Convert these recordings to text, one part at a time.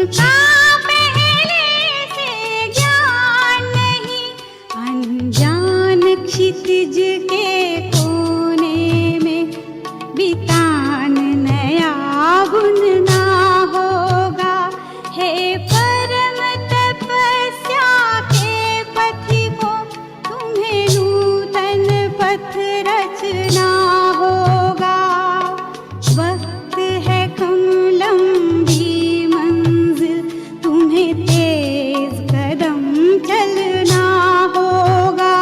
जिनका पहले से ज्ञान नहीं, अनजान क्षितिज के कोने में बितान नया बुनना होगा। हे परम तपस्या के पथिकों, तुम्हें नूतन पथ रचना होगा। वक्त है कम लंबी मंजिल, तुम्हें तेज कदम चलना होगा।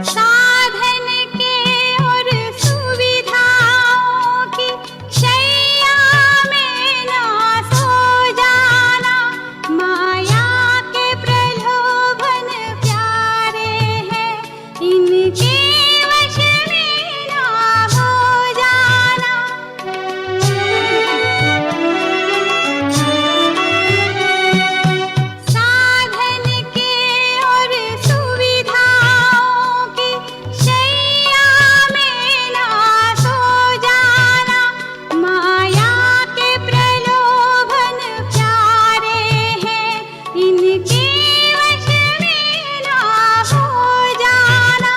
साधन के और सुविधाओं की शैया में ना सो जाना। माया के प्रलोभन प्यारे हैं, इनके वश में ना हो जाना। साधन के और सुविधाओं की शैया में ना सो जाना। माया के प्रलोभन प्यारे हैं, इनके वश में ना हो जाना।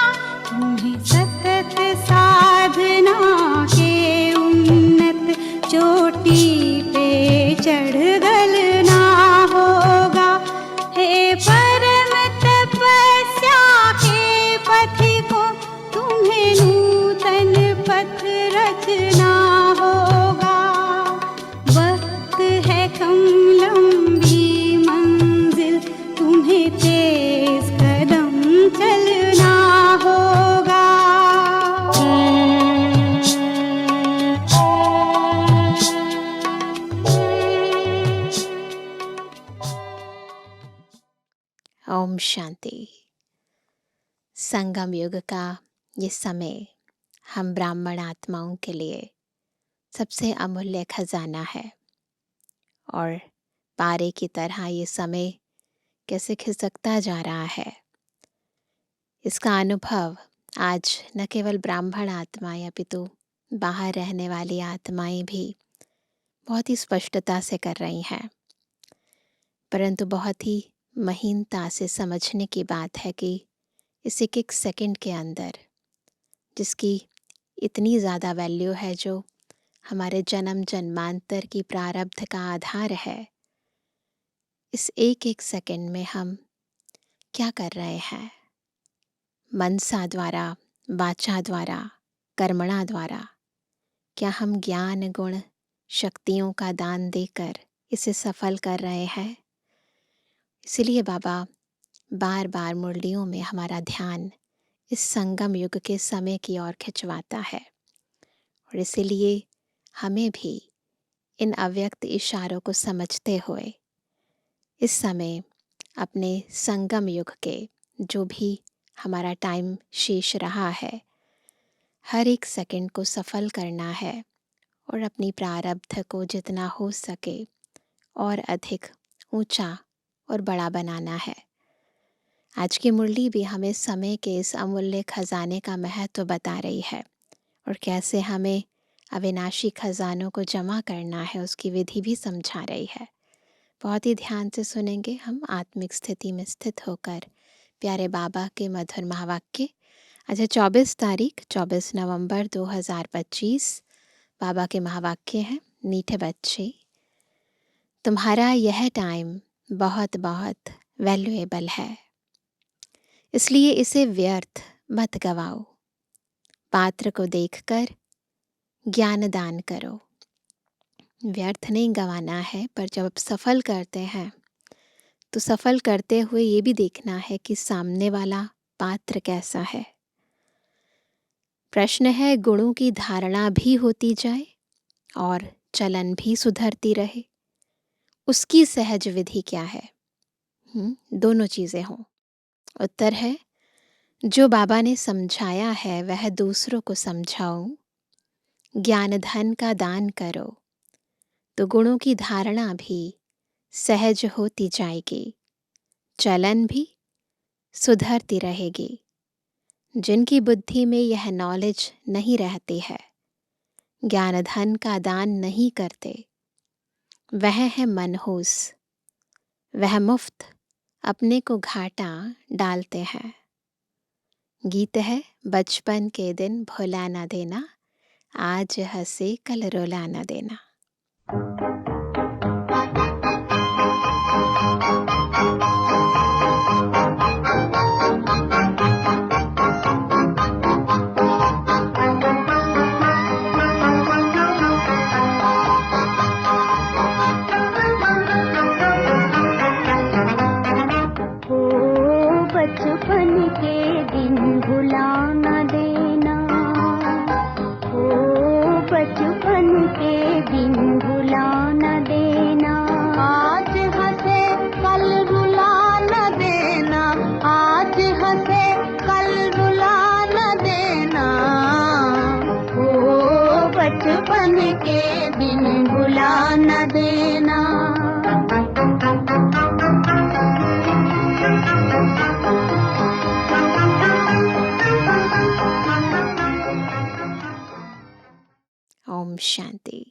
तुम्हें सतत साधना के उन्नत चोटी पे चढ़ गलना होगा। हे परम तपस्या के पथिकों, तुम्हें नूतन पथ रचना होगा। वक्त है कम लंबी मंजिल, तुम्हें तेज कदम चलना होगा। ओम शांति। संगम युग का ये समय हम ब्राह्मण आत्माओं के लिए सबसे अमूल्य खजाना है, और पारे की तरह ये समय कैसे खिसकता जा रहा है, इसका अनुभव आज न केवल ब्राह्मण आत्माएं अपितु बाहर रहने वाली आत्माएं भी बहुत ही स्पष्टता से कर रही हैं। परंतु बहुत ही महीनता से समझने की बात है कि इस एक एक सेकंड के अंदर, जिसकी इतनी ज़्यादा वैल्यू है, जो हमारे जन्म जन्मांतर की प्रारब्ध का आधार है, इस एक एक सेकंड में हम क्या कर रहे हैं। मनसा द्वारा, वाचा द्वारा, कर्मणा द्वारा क्या हम ज्ञान गुण शक्तियों का दान देकर इसे सफल कर रहे हैं। इसलिए बाबा बार बार मुरलियों में हमारा ध्यान इस संगम युग के समय की ओर खिंचवाता है, और इसीलिए हमें भी इन अव्यक्त इशारों को समझते हुए इस समय अपने संगम युग के जो भी हमारा टाइम शेष रहा है, हर एक सेकंड को सफल करना है, और अपनी प्रारब्ध को जितना हो सके और अधिक ऊंचा और बड़ा बनाना है। आज की मुरली भी हमें समय के इस अमूल्य खजाने का महत्व बता रही है, और कैसे हमें अविनाशी खजानों को जमा करना है उसकी विधि भी समझा रही है। बहुत ही ध्यान से सुनेंगे हम आत्मिक स्थिति में स्थित होकर प्यारे बाबा के मधुर महावाक्य। अच्छा, 24 नवंबर 2025 बाबा के महावाक्य हैं। मीठे बच्चे, तुम्हारा यह टाइम बहुत बहुत वैल्यूएबल है, इसलिए इसे व्यर्थ मत गवाओ। पात्र को देखकर ज्ञान दान करो। व्यर्थ नहीं गंवाना है, पर जब आप सफल करते हैं तो सफल करते हुए ये भी देखना है कि सामने वाला पात्र कैसा है। प्रश्न है, गुणों की धारणा भी होती जाए और चलन भी सुधरती रहे, उसकी सहज विधि क्या है? दोनों चीज़ें हों। उत्तर है, जो बाबा ने समझाया है वह दूसरों को समझाओ, ज्ञान धन का दान करो तो गुणों की धारणा भी सहज होती जाएगी, चलन भी सुधरती रहेगी। जिनकी बुद्धि में यह नॉलेज नहीं रहती है, ज्ञान धन का दान नहीं करते, वह है मनहूस, वह मुफ्त अपने को घाटा डालते हैं। गीत है बचपन के दिन भुला ना देना, आज हंसे कल रुला ना देना। बचपन के दिन भुला न देना, ओ बचपन के दिन भुला न देना। आज हंसे कल रुला न देना, आज हंसे कल रुला न देना, ओ बचपन के दिन भुला न देना। ओम शांति।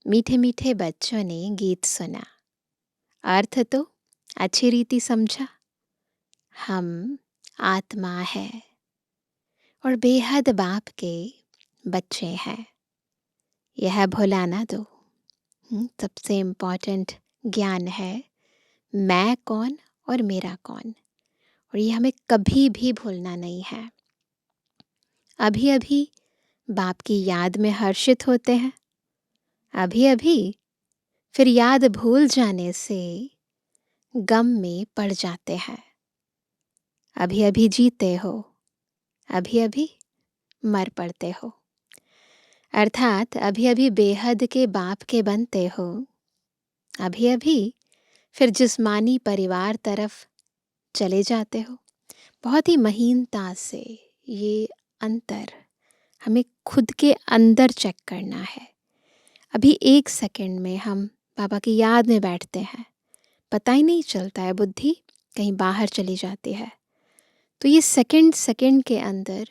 मीठे मीठे बच्चों ने गीत सुना, अर्थ तो अच्छी रीति समझा। हम आत्मा है और बेहद बाप के बच्चे हैं, यह भुला ना दो। सबसे इम्पोर्टेंट ज्ञान है मैं कौन और मेरा कौन, और ये हमें कभी भी भूलना नहीं है। अभी अभी बाप की याद में हर्षित होते हैं, अभी अभी फिर याद भूल जाने से गम में पड़ जाते हैं। अभी अभी जीते हो, अभी अभी मर पड़ते हो। अर्थात अभी अभी बेहद के बाप के बनते हो, अभी अभी फिर जिस्मानी परिवार तरफ चले जाते हो। बहुत ही महीनता से ये अंतर हमें खुद के अंदर चेक करना है। अभी एक सेकंड में हम बाबा की याद में बैठते हैं, पता ही नहीं चलता है, बुद्धि कहीं बाहर चली जाती है। तो ये सेकंड सेकंड के अंदर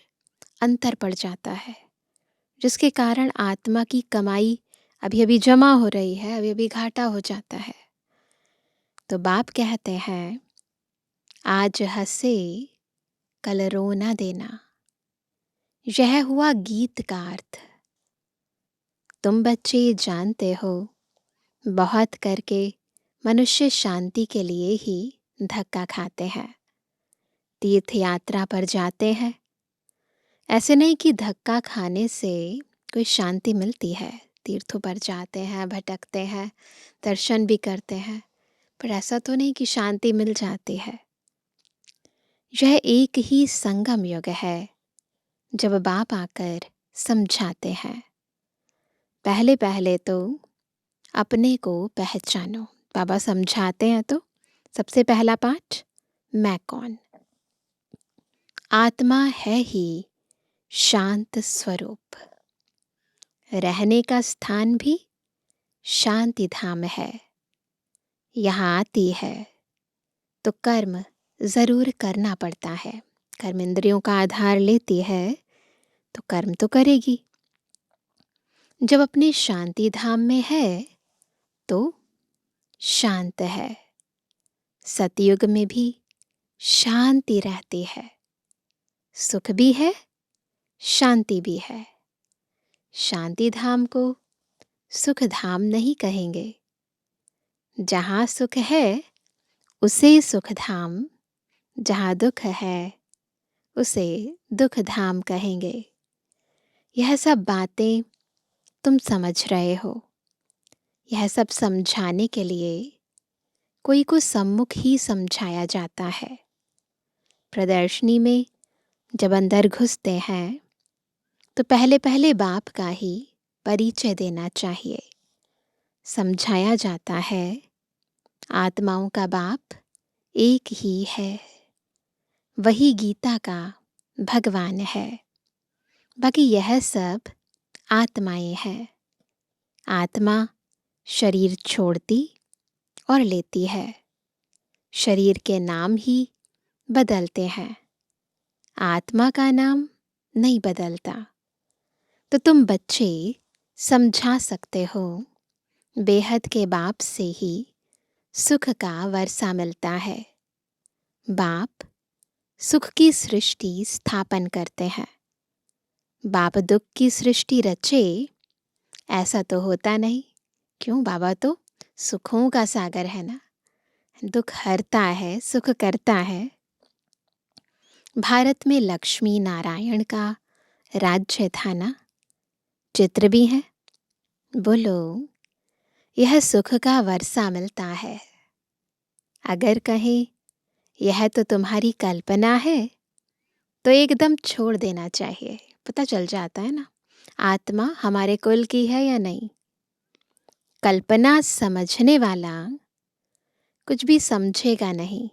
अंतर पड़ जाता है, जिसके कारण आत्मा की कमाई अभी अभी जमा हो रही है, अभी अभी घाटा हो जाता है। तो बाप कहते हैं आज हंसे कल रो ना देना। यह हुआ गीत का अर्थ। तुम बच्चे जानते हो, बहुत करके मनुष्य शांति के लिए ही धक्का खाते हैं, तीर्थ यात्रा पर जाते हैं। ऐसे नहीं कि धक्का खाने से कोई शांति मिलती है। तीर्थों पर जाते हैं, भटकते हैं, दर्शन भी करते हैं, पर ऐसा तो नहीं कि शांति मिल जाती है। यह एक ही संगम युग है जब बाप आकर समझाते हैं। पहले पहले तो अपने को पहचानो। बाबा समझाते हैं तो सबसे पहला पाठ मैं कौन। आत्मा है ही शांत स्वरूप, रहने का स्थान भी शांति धाम है। यहाँ आती है तो कर्म ज़रूर करना पड़ता है। कर्म इंद्रियों का आधार लेती है तो कर्म तो करेगी। जब अपने शांति धाम में है तो शांत है। सतयुग में भी शांति रहती है, सुख भी है, शांति भी है। शांति धाम को सुख धाम नहीं कहेंगे। जहाँ सुख है उसे सुख धाम, जहाँ दुख है उसे दुख धाम कहेंगे। यह सब बातें तुम समझ रहे हो। यह सब समझाने के लिए कोई को सम्मुख ही समझाया जाता है। प्रदर्शनी में जब अंदर घुसते हैं तो पहले पहले बाप का ही परिचय देना चाहिए। समझाया जाता है आत्माओं का बाप एक ही है, वही गीता का भगवान है। बाकी यह सब आत्माएं हैं। आत्मा शरीर छोड़ती और लेती है। शरीर के नाम ही बदलते हैं, आत्मा का नाम नहीं बदलता। तो तुम बच्चे समझा सकते हो, बेहद के बाप से ही सुख का वर्षा मिलता है। बाप सुख की सृष्टि स्थापन करते हैं। बाप दुख की सृष्टि रचे ऐसा तो होता नहीं। क्यों, बाबा तो सुखों का सागर है ना। दुख हरता है, सुख करता है। भारत में लक्ष्मी नारायण का राज्य था ना। चित्र भी है। बोलो, यह सुख का वर्षा मिलता है। अगर कहें यह तो तुम्हारी कल्पना है तो एकदम छोड़ देना चाहिए। पता चल जाता है ना आत्मा हमारे कुल की है या नहीं। कल्पना समझने वाला कुछ भी समझेगा नहीं।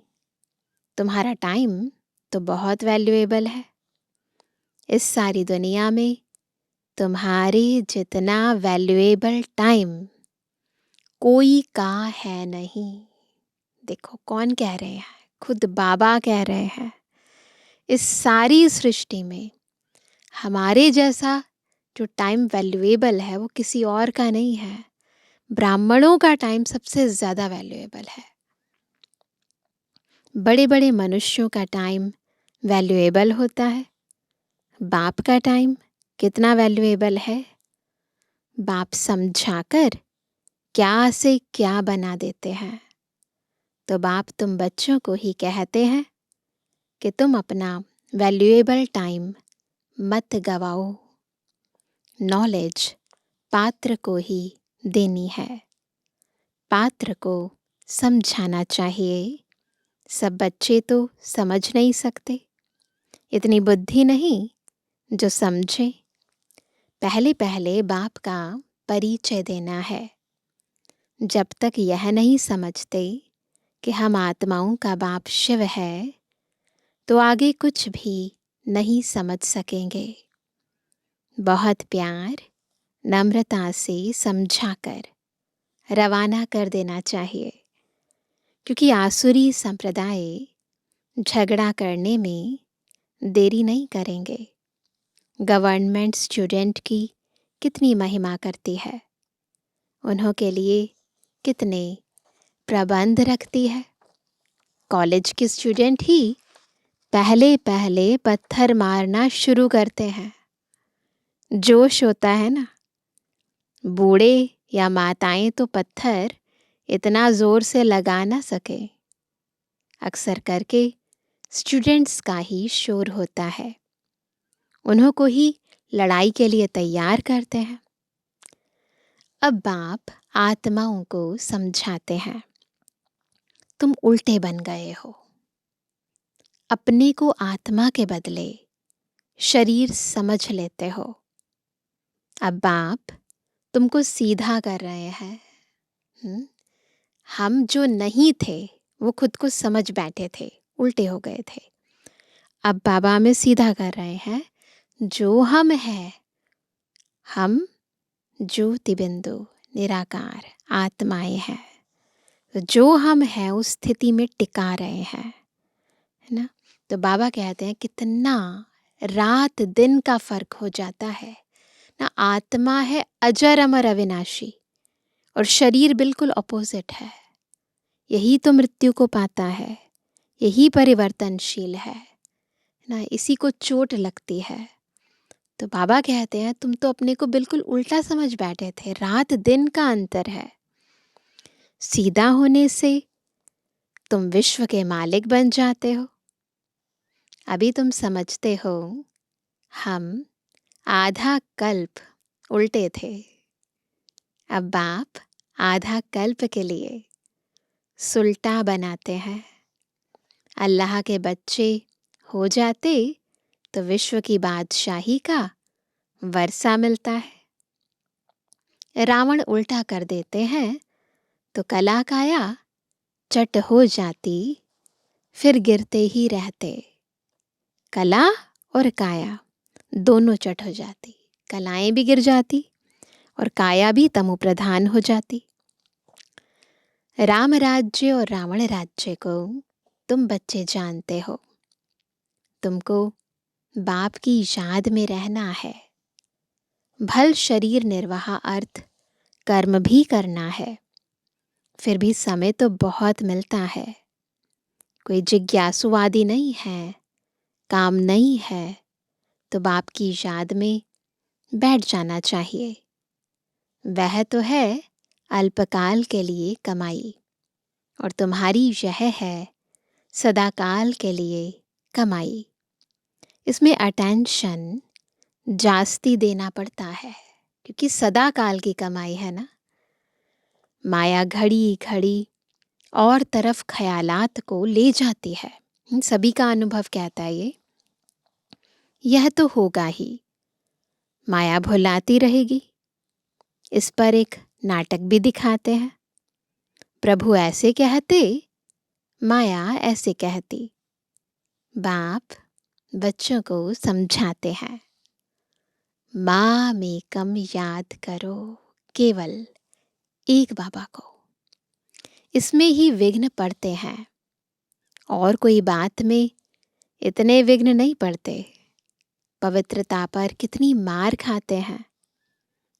तुम्हारा टाइम तो बहुत वैल्यूएबल है। इस सारी दुनिया में तुम्हारे जितना वैल्यूएबल टाइम कोई का है नहीं। देखो कौन कह रहे हैं, खुद बाबा कह रहे हैं। इस सारी सृष्टि में हमारे जैसा जो टाइम वैल्यूएबल है वो किसी और का नहीं है। ब्राह्मणों का टाइम सबसे ज़्यादा वैल्यूएबल है। बड़े बड़े मनुष्यों का टाइम वैल्यूएबल होता है। बाप का टाइम कितना वैल्यूएबल है। बाप समझाकर क्या से क्या बना देते हैं। तो बाप तुम बच्चों को ही कहते हैं कि तुम अपना वैल्यूएबल टाइम मत गवाओ। नॉलेज पात्र को ही देनी है, पात्र को समझाना चाहिए। सब बच्चे तो समझ नहीं सकते, इतनी बुद्धि नहीं जो समझे। पहले पहले बाप का परिचय देना है। जब तक यह नहीं समझते कि हम आत्माओं का बाप शिव है तो आगे कुछ भी नहीं समझ सकेंगे। बहुत प्यार नम्रता से समझाकर रवाना कर देना चाहिए, क्योंकि आसुरी संप्रदाय झगड़ा करने में देरी नहीं करेंगे। गवर्नमेंट स्टूडेंट की कितनी महिमा करती है, उन्हों के लिए कितने प्रबंध रखती है। कॉलेज के स्टूडेंट ही पहले पहले पत्थर मारना शुरू करते हैं। जोश होता है ना। बूढ़े या माताएं तो पत्थर इतना जोर से लगा ना सके। अक्सर करके स्टूडेंट्स का ही शोर होता है, उन्हों को ही लड़ाई के लिए तैयार करते हैं। अब बाप आत्माओं को समझाते हैं, तुम उल्टे बन गए हो। अपने को आत्मा के बदले शरीर समझ लेते हो। अब बाप तुमको सीधा कर रहे हैं। हम जो नहीं थे वो खुद को समझ बैठे थे, उल्टे हो गए थे। अब बाबा हमें सीधा कर रहे हैं। जो हम हैं, हम ज्योति बिंदु निराकार आत्माएं हैं। तो जो हम हैं उस स्थिति में टिका रहे हैं, है ना। तो बाबा कहते हैं कितना रात दिन का फर्क हो जाता है ना। आत्मा है अजर अमर अविनाशी और शरीर बिल्कुल अपोजिट है। यही तो मृत्यु को पाता है, यही परिवर्तनशील है ना। इसी को चोट लगती है। तो बाबा कहते हैं तुम तो अपने को बिल्कुल उल्टा समझ बैठे थे। रात दिन का अंतर है। सीधा होने से तुम विश्व के मालिक बन जाते हो। अभी तुम समझते हो हम आधा कल्प उल्टे थे। अब बाप आधा कल्प के लिए सुल्टा बनाते हैं। अल्लाह के बच्चे हो जाते तो विश्व की बादशाही का वर्षा मिलता है। रावण उल्टा कर देते हैं तो कला काया चट हो जाती, फिर गिरते ही रहते। कला और काया दोनों चट हो जाती। कलाएं भी गिर जाती और काया भी तमो प्रधान हो जाती। राम राज्य और रावण राज्य को तुम बच्चे जानते हो। तुमको बाप की याद में रहना है। भल शरीर निर्वाह अर्थ कर्म भी करना है। फिर भी समय तो बहुत मिलता है। कोई जिज्ञासुवादी नहीं है, काम नहीं है, तो बाप की याद में बैठ जाना चाहिए। वह तो है अल्पकाल के लिए कमाई, और तुम्हारी यह है सदाकाल के लिए कमाई। इसमें अटेंशन जास्ती देना पड़ता है, क्योंकि सदाकाल की कमाई है ना। माया घड़ी घड़ी और तरफ ख्यालात को ले जाती है। सभी का अनुभव कहता है यह तो होगा ही। माया भुलाती रहेगी। इस पर एक नाटक भी दिखाते हैं। प्रभु ऐसे कहते, माया ऐसे कहती। बाप बच्चों को समझाते हैं, माँ में कम याद करो, केवल एक बाबा को। इसमें ही विघ्न पड़ते हैं, और कोई बात में इतने विघ्न नहीं पड़ते। पवित्रता पर कितनी मार खाते हैं।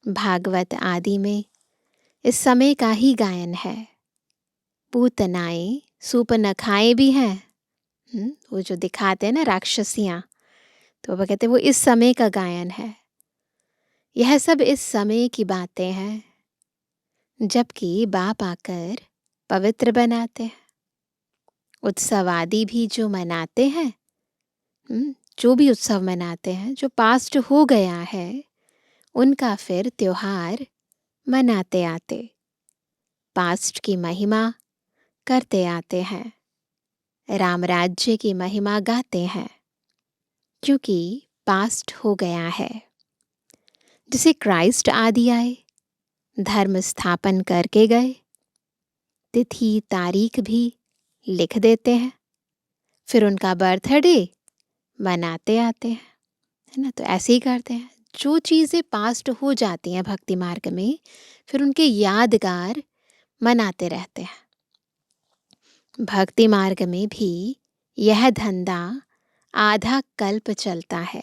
भागवत आदि में इस समय का ही गायन है। पूतनाएं सूपनखाएं भी हैं। वो जो दिखाते हैं ना राक्षसियां, तो वो कहते हैं वो इस समय का गायन है। यह सब इस समय की बातें हैं, जबकि बाप आकर पवित्र बनाते हैं। उत्सव आदि भी जो मनाते हैं, जो भी उत्सव मनाते हैं, जो पास्ट हो गया है, उनका फिर त्योहार मनाते आते, पास्ट की महिमा करते आते हैं, राम राज्य की महिमा गाते हैं, क्योंकि पास्ट हो गया है। जैसे क्राइस्ट आदि आए, धर्म स्थापन करके गए, तिथि तारीख भी लिख देते हैं, फिर उनका बर्थडे मनाते आते हैं, है ना। तो ऐसे ही करते हैं। जो चीज़ें पास्ट हो जाती हैं भक्ति मार्ग में, फिर उनके यादगार मनाते रहते हैं। भक्ति मार्ग में भी यह धंधा आधा कल्प चलता है।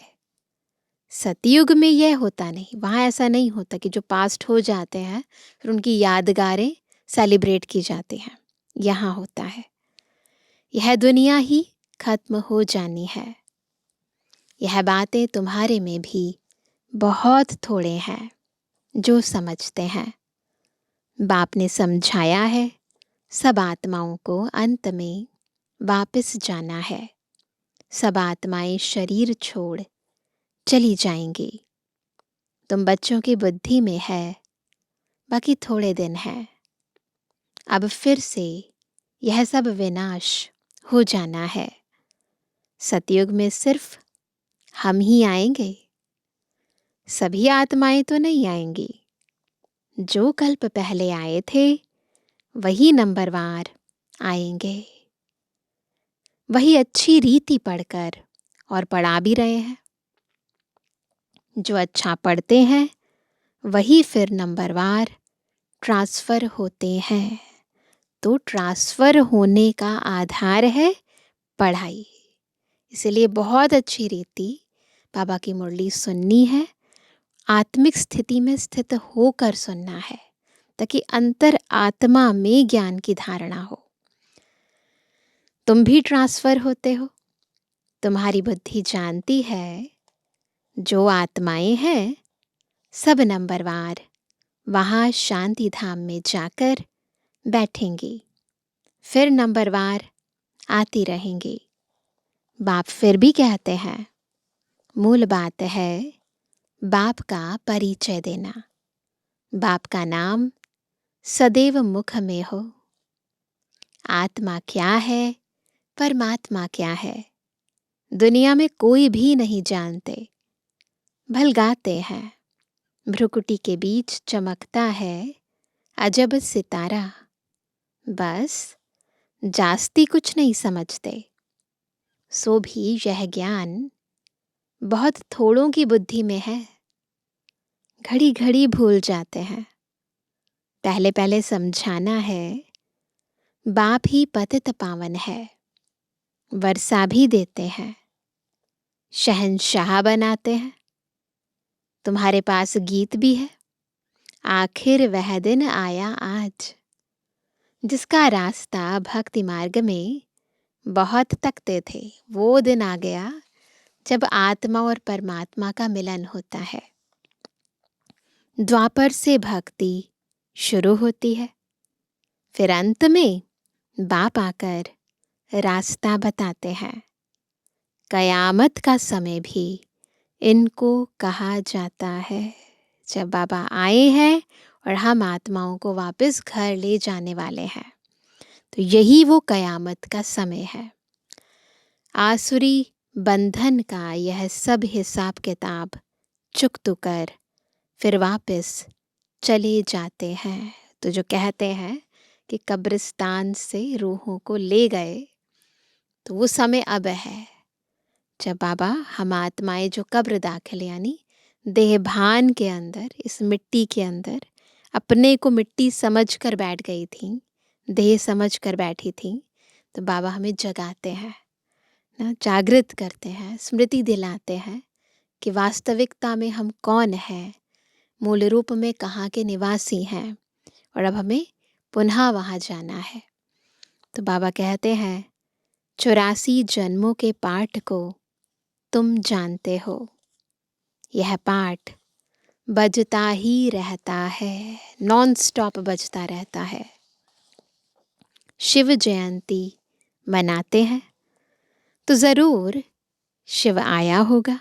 सतयुग में यह होता नहीं। वहाँ ऐसा नहीं होता कि जो पास्ट हो जाते हैं फिर उनकी यादगारें सेलिब्रेट की जाती हैं। यहाँ होता है, यह दुनिया ही खत्म हो जानी है। यह बातें तुम्हारे में भी बहुत थोड़े हैं जो समझते हैं। बाप ने समझाया है, सब आत्माओं को अंत में वापस जाना है। सब आत्माएं शरीर छोड़ चली जाएंगी। तुम बच्चों की बुद्धि में है, बाकी थोड़े दिन है। अब फिर से यह सब विनाश हो जाना है। सतयुग में सिर्फ हम ही आएंगे, सभी आत्माएं तो नहीं आएंगी। जो कल्प पहले आए थे वही नंबरवार आएंगे, वही अच्छी रीति पढ़कर, और पढ़ा भी रहे हैं। जो अच्छा पढ़ते हैं वही फिर नंबरवार ट्रांसफ़र होते हैं। तो ट्रांसफ़र होने का आधार है पढ़ाई। इसलिए बहुत अच्छी रीति बाबा की मुरली सुननी है, आत्मिक स्थिति में स्थित होकर सुनना है, ताकि अंतर आत्मा में ज्ञान की धारणा हो। तुम भी ट्रांसफ़र होते हो। तुम्हारी बुद्धि जानती है जो आत्माएं हैं सब नंबरवार वहाँ शांति धाम में जाकर बैठेंगी, फिर नंबरवार आती रहेंगी। बाप फिर भी कहते हैं, मूल बात है बाप का परिचय देना। बाप का नाम सदैव मुख में हो। आत्मा क्या है, परमात्मा क्या है, दुनिया में कोई भी नहीं जानते। भल गाते हैं, भ्रुकुटी के बीच चमकता है अजब सितारा। बस जास्ती कुछ नहीं समझते। सो भी यह ज्ञान बहुत थोड़ों की बुद्धि में है। घड़ी घड़ी भूल जाते हैं। पहले पहले समझाना है, बाप ही पतित पावन है, वर्षा भी देते हैं, शहंशाह बनाते हैं। तुम्हारे पास गीत भी है, आखिर वह दिन आया आज, जिसका रास्ता भक्ति मार्ग में बहुत तकते थे। वो दिन आ गया जब आत्मा और परमात्मा का मिलन होता है। द्वापर से भक्ति शुरू होती है, फिर अंत में बाप आकर रास्ता बताते हैं। कयामत का समय भी इनको कहा जाता है, जब बाबा आए हैं और हम आत्माओं को वापस घर ले जाने वाले हैं। तो यही वो कयामत का समय है। आसुरी बंधन का यह सब हिसाब किताब चुकता कर फिर वापस चले जाते हैं। तो जो कहते हैं कि कब्रिस्तान से रूहों को ले गए, तो वो समय अब है जब बाबा हम आत्माएं जो कब्र दाखिल यानी देहभान के अंदर, इस मिट्टी के अंदर अपने को मिट्टी समझ कर बैठ गई थी, देह समझ कर बैठी थी, तो बाबा हमें जगाते हैं ना, जागृत करते हैं, स्मृति दिलाते हैं कि वास्तविकता में हम कौन हैं, मूल रूप में कहाँ के निवासी हैं, और अब हमें पुनः वहाँ जाना है। तो बाबा कहते हैं 84 जन्मों के पाठ को तुम जानते हो, यह पाठ बजता ही रहता है, नॉन स्टॉप बजता रहता है। शिव जयंती मनाते हैं तो ज़रूर शिव आया होगा,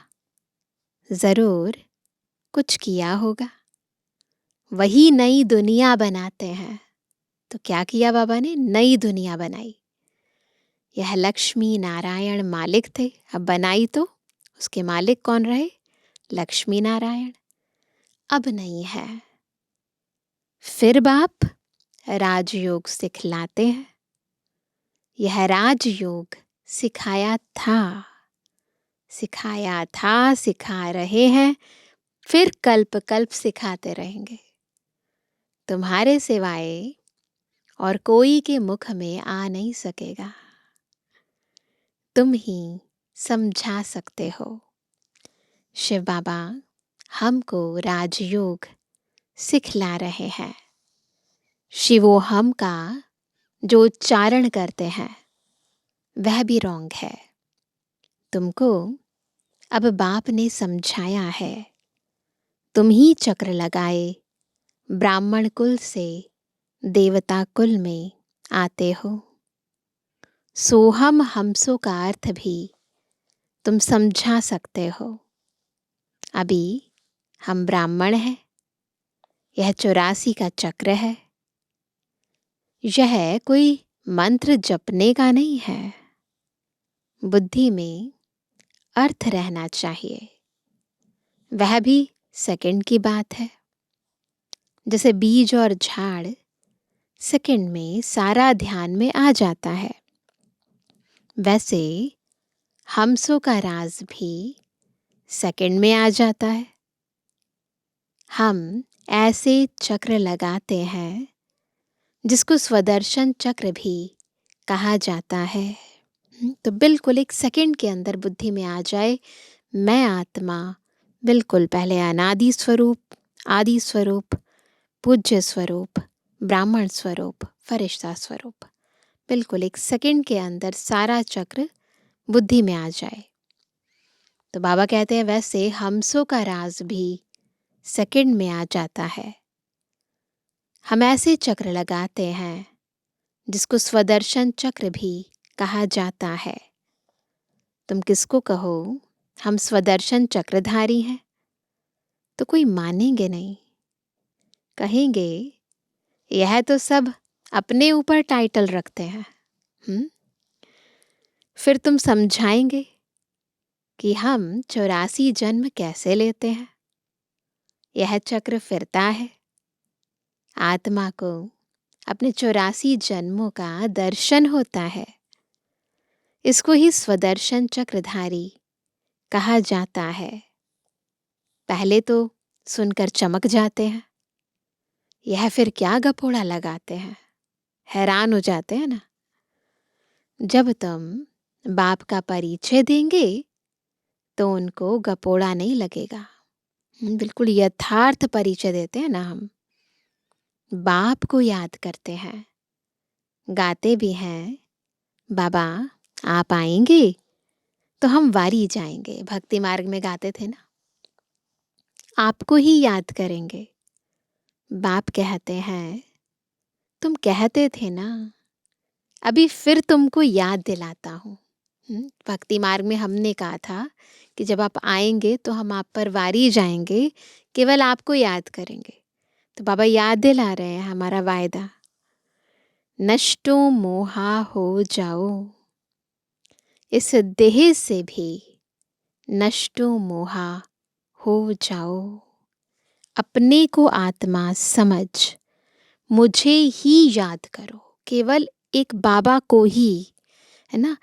ज़रूर कुछ किया होगा, वही नई दुनिया बनाते हैं। तो क्या किया बाबा ने? नई दुनिया बनाई। यह लक्ष्मी नारायण मालिक थे, अब बनाई तो उसके मालिक कौन रहे? लक्ष्मी नारायण। अब नहीं है। फिर बाप राजयोग सिखलाते हैं। यह राजयोग सिखाया था, सिखा रहे हैं, फिर कल्प कल्प सिखाते रहेंगे। तुम्हारे सिवाय और कोई के मुख में आ नहीं सकेगा, तुम ही समझा सकते हो। शिव बाबा हमको राजयोग सिखला रहे हैं। शिवोहम का जो उच्चारण करते हैं वह भी रॉन्ग है। तुमको अब बाप ने समझाया है, तुम ही चक्र लगाए ब्राह्मण कुल से देवता कुल में आते हो। सोहम हमसो का अर्थ भी तुम समझा सकते हो। अभी हम ब्राह्मण हैं, यह 84 का चक्र है, यह कोई मंत्र जपने का नहीं है। बुद्धि में अर्थ रहना चाहिए, वह भी सेकंड की बात है। जैसे बीज और झाड़ सेकंड में सारा ध्यान में आ जाता है, वैसे हमसो का राज भी सेकंड में आ जाता है। हम ऐसे चक्र लगाते हैं जिसको स्वदर्शन चक्र भी कहा जाता है। तो बिल्कुल एक सेकंड के अंदर बुद्धि में आ जाए, मैं आत्मा बिल्कुल पहले अनादि स्वरूप, आदि स्वरूप, पूज्य स्वरूप, ब्राह्मण स्वरूप, फरिश्ता स्वरूप, बिल्कुल एक सेकंड के अंदर सारा चक्र बुद्धि में आ जाए। तो बाबा कहते हैं वैसे हमसो का राज भी सेकंड में आ जाता है। हम ऐसे चक्र लगाते हैं जिसको स्वदर्शन चक्र भी कहा जाता है। तुम किसको कहो हम स्वदर्शन चक्रधारी हैं, तो कोई मानेंगे नहीं, कहेंगे यह तो सब अपने ऊपर टाइटल रखते हैं। फिर तुम समझाएंगे कि हम 84 जन्म कैसे लेते हैं। यह चक्र फिरता है, आत्मा को अपने 84 जन्मों का दर्शन होता है। इसको ही स्वदर्शन चक्रधारी कहा जाता है। पहले तो सुनकर चमक जाते हैं। यह फिर क्या गपोड़ा लगाते हैं, हैरान हो जाते हैं ना। जब तुम बाप का परिचय देंगे तो उनको गपोड़ा नहीं लगेगा। बिल्कुल यथार्थ परिचय देते हैं ना हम। बाप को याद करते हैं, गाते भी हैं, बाबा आप आएंगे तो हम वारी जाएंगे। भक्ति मार्ग में गाते थे ना, आपको ही याद करेंगे। बाप कहते हैं तुम कहते थे ना, अभी फिर तुमको याद दिलाता हूँ। भक्ति मार्ग में हमने कहा था कि जब आप आएंगे तो हम आप पर वारी जाएंगे, केवल आपको याद करेंगे। तो बाबा याद दिला रहे हैं हमारा वायदा। नष्टो मोहा हो जाओ, इस देह से भी नष्टो मोहा हो जाओ। अपने को आत्मा समझ मुझे ही याद करो। केवल एक बाबा को ही, है ना।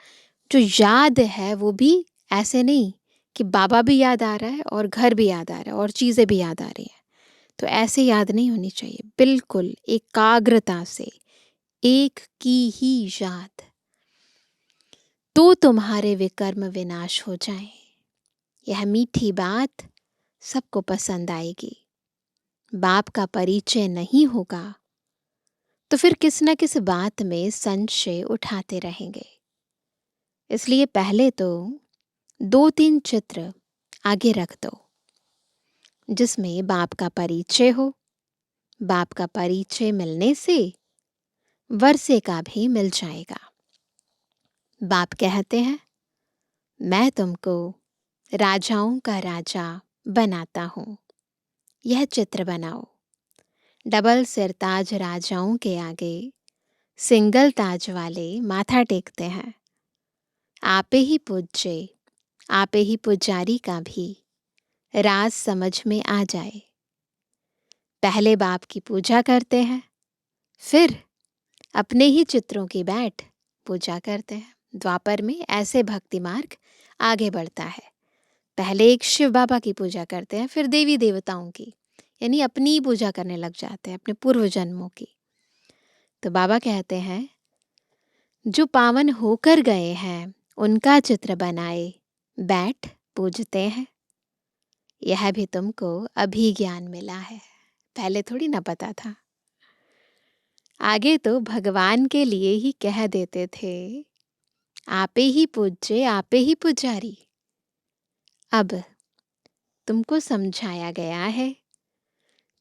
जो याद है वो भी ऐसे नहीं कि बाबा भी याद आ रहा है और घर भी याद आ रहा है और चीज़ें भी याद आ रही हैं। तो ऐसे याद नहीं होनी चाहिए, बिल्कुल एकाग्रता से एक की ही याद, तो तुम्हारे विकर्म विनाश हो जाएं। यह मीठी बात सबको पसंद आएगी। बाप का परिचय नहीं होगा तो फिर किस न किस बात में संशय उठाते रहेंगे। इसलिए पहले तो 2-3 चित्र आगे रख दो जिसमें बाप का परिचय हो। बाप का परिचय मिलने से वर्षे का भी मिल जाएगा। बाप कहते हैं मैं तुमको राजाओं का राजा बनाता हूँ। यह चित्र बनाओ। डबल सिरताज राजाओं के आगे सिंगल ताज वाले माथा टेकते हैं। आपे ही पूज्य, आपे ही पुजारी का भी राज समझ में आ जाए। पहले बाप की पूजा करते हैं, फिर अपने ही चित्रों की बैठ पूजा करते हैं। द्वापर में ऐसे भक्ति मार्ग आगे बढ़ता है। पहले एक शिव बाबा की पूजा करते हैं, फिर देवी देवताओं की, यानी अपनी पूजा करने लग जाते हैं, अपने पूर्व जन्मों की। तो बाबा कहते हैं जो पावन होकर गए हैं उनका चित्र बनाए बैठ पूजते हैं। यह भी तुमको अभी ज्ञान मिला है, पहले थोड़ी ना पता था। आगे तो भगवान के लिए ही कह देते थे आपे ही पूज्य, आपे ही पुजारी। अब तुमको समझाया गया है,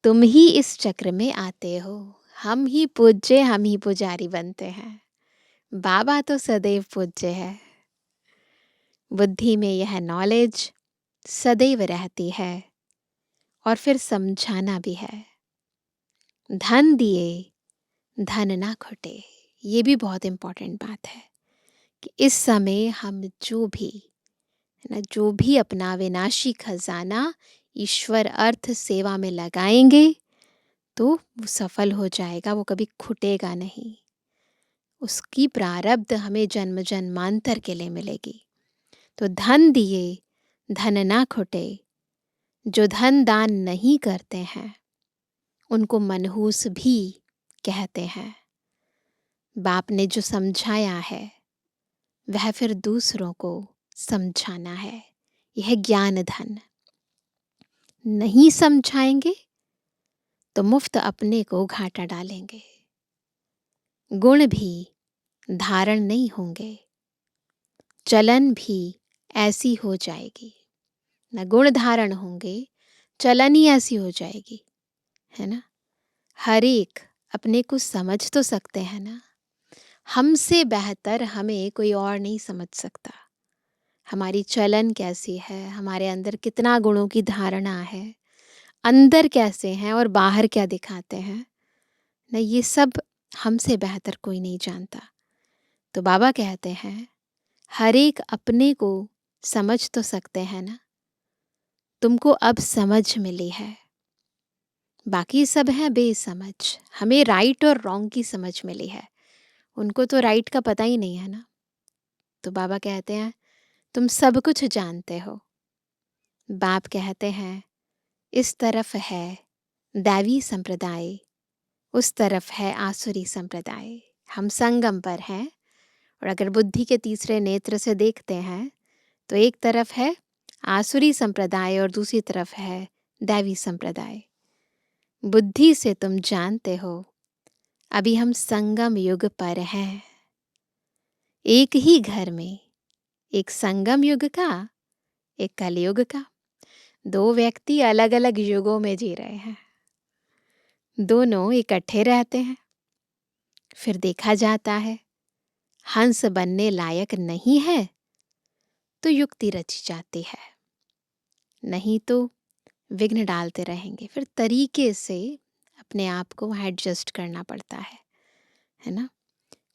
तुम ही इस चक्र में आते हो। हम ही पूज्य, हम ही पुजारी बनते हैं। बाबा तो सदैव पूज्य है। बुद्धि में यह नॉलेज सदैव रहती है और फिर समझाना भी है। धन दिए धन ना खुटे, ये भी बहुत इम्पोर्टेंट बात है कि इस समय हम जो भी अपना विनाशी खजाना ईश्वर अर्थ सेवा में लगाएंगे तो वो सफल हो जाएगा, वो कभी खुटेगा नहीं। उसकी प्रारब्ध हमें जन्म जन्मांतर के लिए मिलेगी। तो धन दिए धन ना खुटे। जो धन दान नहीं करते हैं उनको मनहूस भी कहते हैं। बाप ने जो समझाया है वह फिर दूसरों को समझाना है। यह ज्ञान धन। नहीं समझाएंगे तो मुफ्त अपने को घाटा डालेंगे। गुण भी धारण नहीं होंगे, चलन भी ऐसी हो जाएगी। न गुण धारण होंगे, चलन ही ऐसी हो जाएगी, है ना। हर एक अपने को समझ तो सकते हैं ना। हमसे बेहतर हमें कोई और नहीं समझ सकता। हमारी चलन कैसी है, हमारे अंदर कितना गुणों की धारणा है, अंदर कैसे हैं और बाहर क्या दिखाते हैं ना, ये सब हमसे बेहतर कोई नहीं जानता। तो बाबा कहते हैं हर एक अपने को समझ तो सकते हैं ना। तुमको अब समझ मिली है, बाकी सब है बेसमझ। हमें राइट और रॉन्ग की समझ मिली है, उनको तो राइट का पता ही नहीं है ना। तो बाबा कहते हैं तुम सब कुछ जानते हो। बाप कहते हैं इस तरफ है दैवी संप्रदाय, उस तरफ है आसुरी संप्रदाय। हम संगम पर हैं, और अगर बुद्धि के तीसरे नेत्र से देखते हैं तो एक तरफ है आसुरी संप्रदाय और दूसरी तरफ है दैवी संप्रदाय। बुद्धि से तुम जानते हो अभी हम संगम युग पर हैं। एक ही घर में एक संगम युग का, एक कलयुग का। दो व्यक्ति अलग अलग युगों में जी रहे हैं, दोनों इकट्ठे रहते हैं। फिर देखा जाता है हंस बनने लायक नहीं है तो युक्ति रची जाती है, नहीं तो विघ्न डालते रहेंगे। फिर तरीके से अपने आप को एडजस्ट करना पड़ता है ना।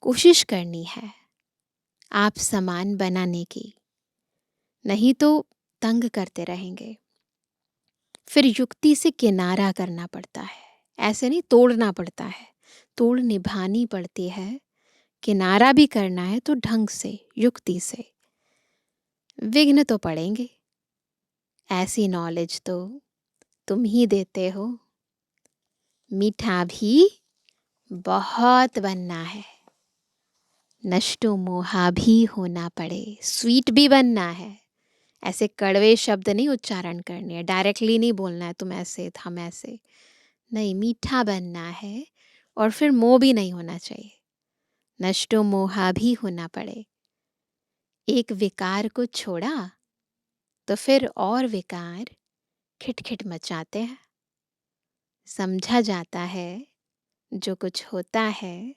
कोशिश करनी है आप समान बनाने की, नहीं तो तंग करते रहेंगे। फिर युक्ति से किनारा करना पड़ता है, ऐसे नहीं तोड़ना पड़ता है, तोड़ निभानी पड़ती है। किनारा भी करना है तो ढंग से, युक्ति से। विघ्न तो पड़ेंगे, ऐसी नॉलेज तो तुम ही देते हो। मीठा भी बहुत बनना है, नष्टो मोहा भी होना पड़े, स्वीट भी बनना है। ऐसे कड़वे शब्द नहीं उच्चारण करने हैं, डायरेक्टली नहीं बोलना है तुम ऐसे हम ऐसे, नहीं, मीठा बनना है। और फिर मोह भी नहीं होना चाहिए, नष्टो मोहा भी होना पड़े। एक विकार को छोड़ा तो फिर और विकार खिटखिट मचाते हैं। समझा जाता है जो कुछ होता है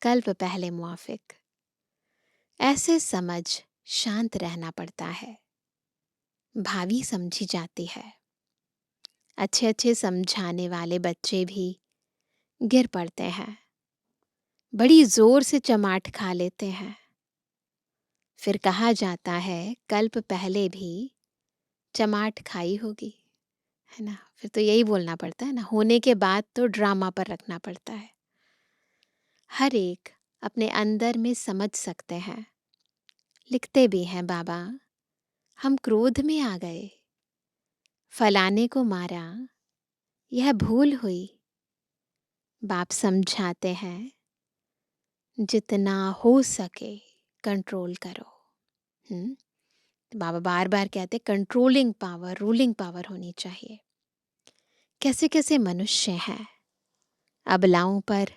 कल्प पहले मुआफिक। ऐसे समझ शांत रहना पड़ता है, भावी समझी जाती है। अच्छे अच्छे समझाने वाले बच्चे भी गिर पड़ते हैं, बड़ी जोर से चमाट खा लेते हैं। फिर कहा जाता है कल्प पहले भी चमाट खाई होगी, है ना। फिर तो यही बोलना पड़ता है ना, होने के बाद तो ड्रामा पर रखना पड़ता है। हर एक अपने अंदर में समझ सकते हैं, लिखते भी हैं बाबा, हम क्रोध में आ गए, फलाने को मारा, यह भूल हुई। बाप समझाते हैं जितना हो सके कंट्रोल करो। तो बाबा बार बार कहते कंट्रोलिंग पावर, रूलिंग पावर होनी चाहिए। कैसे कैसे मनुष्य हैं, अबलाओं पर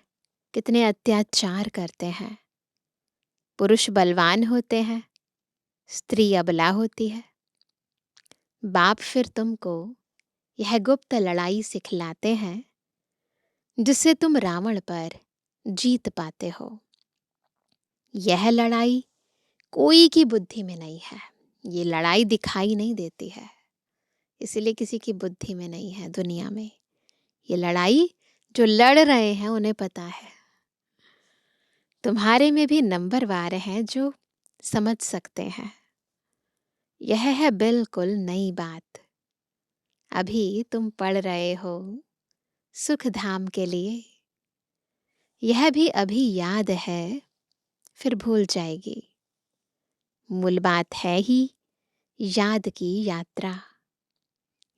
कितने अत्याचार करते हैं। पुरुष बलवान होते हैं, स्त्री अबला होती है। बाप फिर तुमको यह गुप्त लड़ाई सिखलाते हैं जिससे तुम रावण पर जीत पाते हो। यह लड़ाई कोई की बुद्धि में नहीं है, ये लड़ाई दिखाई नहीं देती है, इसलिए किसी की बुद्धि में नहीं है दुनिया में। ये लड़ाई जो लड़ रहे हैं उन्हें पता है। तुम्हारे में भी नंबरवार हैं जो समझ सकते हैं। यह है बिल्कुल नई बात। अभी तुम पढ़ रहे हो सुख धाम के लिए, यह भी अभी याद है, फिर भूल जाएगी। मूल बात है ही याद की यात्रा,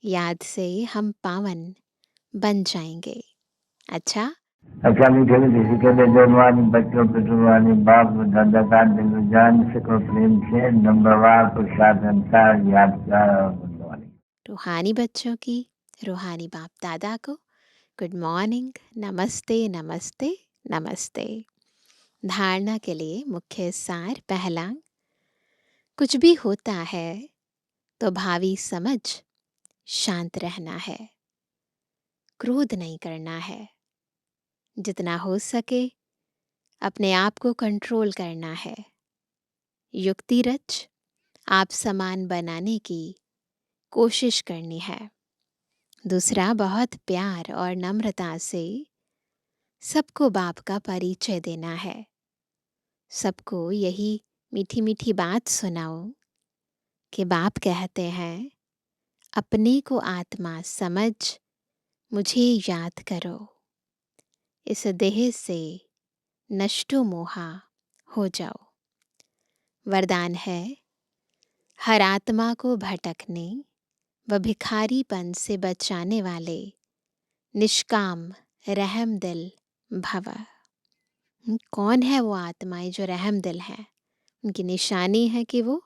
याद से हम पावन बन जाएंगे। अच्छा मीठे मीठे कहते जवानी बच्चों पे जुबानी बाप दादा का दिल जान सको प्रेम से नंबरवार प्रसाद अनुसार यादगार और बुद्धवानी। रूहानी बच्चों की रूहानी बाप दादा को गुड मॉर्निंग, नमस्ते नमस्ते नमस्ते। धारणा के लिए मुख्य सार पहला, कुछ भी होता है तो भावी समझ शांत रहना है, क्रोध नहीं करना है। जितना हो सके अपने आप को कंट्रोल करना है। युक्ति रच आप समान बनाने की कोशिश करनी है। दूसरा, बहुत प्यार और नम्रता से सबको बाप का परिचय देना है। सबको यही मीठी मीठी बात सुनाओ कि बाप कहते हैं अपने को आत्मा समझ मुझे याद करो, इस देह से नष्टो मोहा हो जाओ। वरदान है हर आत्मा को भटकने व भिखारीपन से बचाने वाले निष्काम रहम दिल भव। कौन है वो आत्माएं जो रहम दिल हैं? उनकी निशानी है कि वो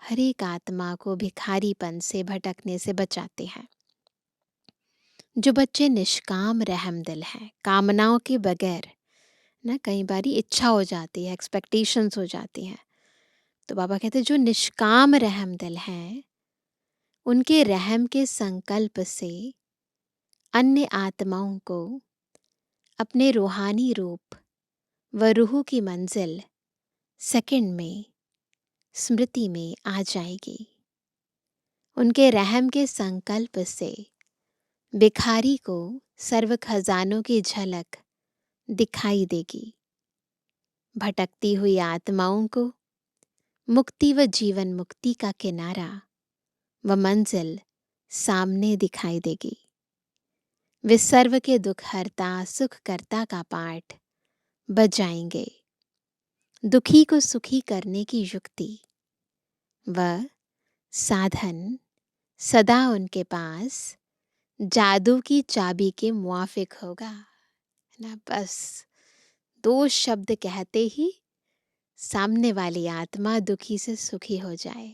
हर एक आत्मा को भिखारीपन से भटकने से बचाते हैं। जो बच्चे निष्काम रहम दिल हैं, कामनाओं के बगैर, ना कई बारी इच्छा हो जाती है, एक्सपेक्टेशंस हो जाती हैं, तो बाबा कहते हैं जो निष्काम रहम दिल हैं, उनके रहम के संकल्प से अन्य आत्माओं को अपने रूहानी रूप व रूह की मंजिल सेकंड में स्मृति में आ जाएगी। उनके रहम के संकल्प से भिखारी को सर्व खजानों की झलक दिखाई देगी। भटकती हुई आत्माओं को मुक्ति व जीवन मुक्ति का किनारा व मंजिल सामने दिखाई देगी। वे सर्व के दुख हरता सुख करता का पाठ बजाएंगे। दुखी को सुखी करने की युक्ति व साधन सदा उनके पास जादू की चाबी के मुआफिक होगा ना। बस 2 शब्द कहते ही सामने वाली आत्मा दुखी से सुखी हो जाए,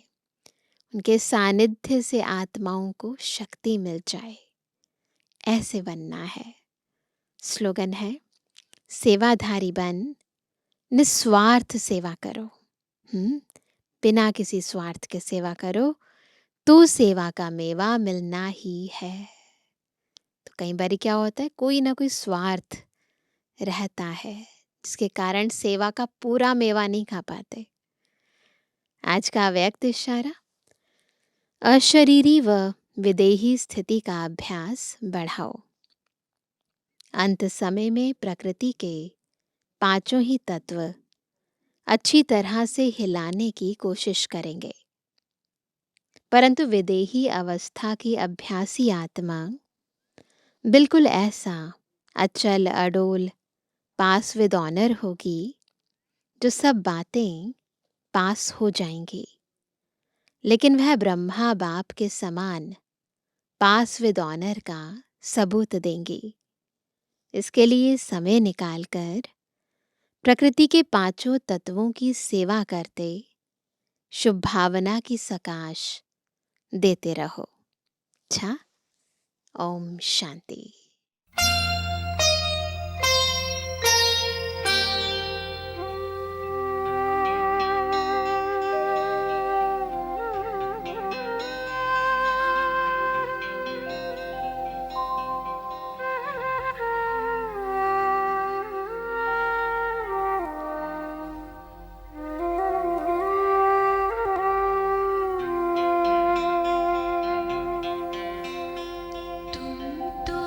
उनके सानिध्य से आत्माओं को शक्ति मिल जाए, ऐसे बनना है। स्लोगन है, सेवाधारी बन निस्वार्थ सेवा करो। बिना किसी स्वार्थ के सेवा करो तो सेवा का मेवा मिलना ही है। तो कई बार क्या होता है, कोई ना कोई स्वार्थ रहता है जिसके कारण सेवा का पूरा मेवा नहीं खा पाते। आज का व्यक्त इशारा, अशरीरी व विदेही स्थिति का अभ्यास बढ़ाओ। अंत समय में प्रकृति के 5 ही तत्व अच्छी तरह से हिलाने की कोशिश करेंगे, परंतु विदेही अवस्था की अभ्यासी आत्मा बिल्कुल ऐसा अचल अडोल पास विद ऑनर होगी जो सब बातें पास हो जाएंगी, लेकिन वह ब्रह्मा बाप के समान पास विद ऑनर का सबूत देंगी। इसके लिए समय निकालकर प्रकृति के 5 तत्वों की सेवा करते शुभ भावना की सकाश देते रहो। अच्छा, ओम शांति। तुम तो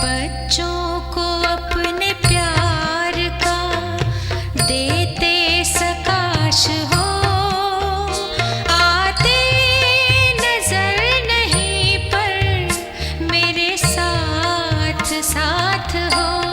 बच्चों को अपने प्यार का देते सकाश हो, आते नजर नहीं पर मेरे साथ साथ हो।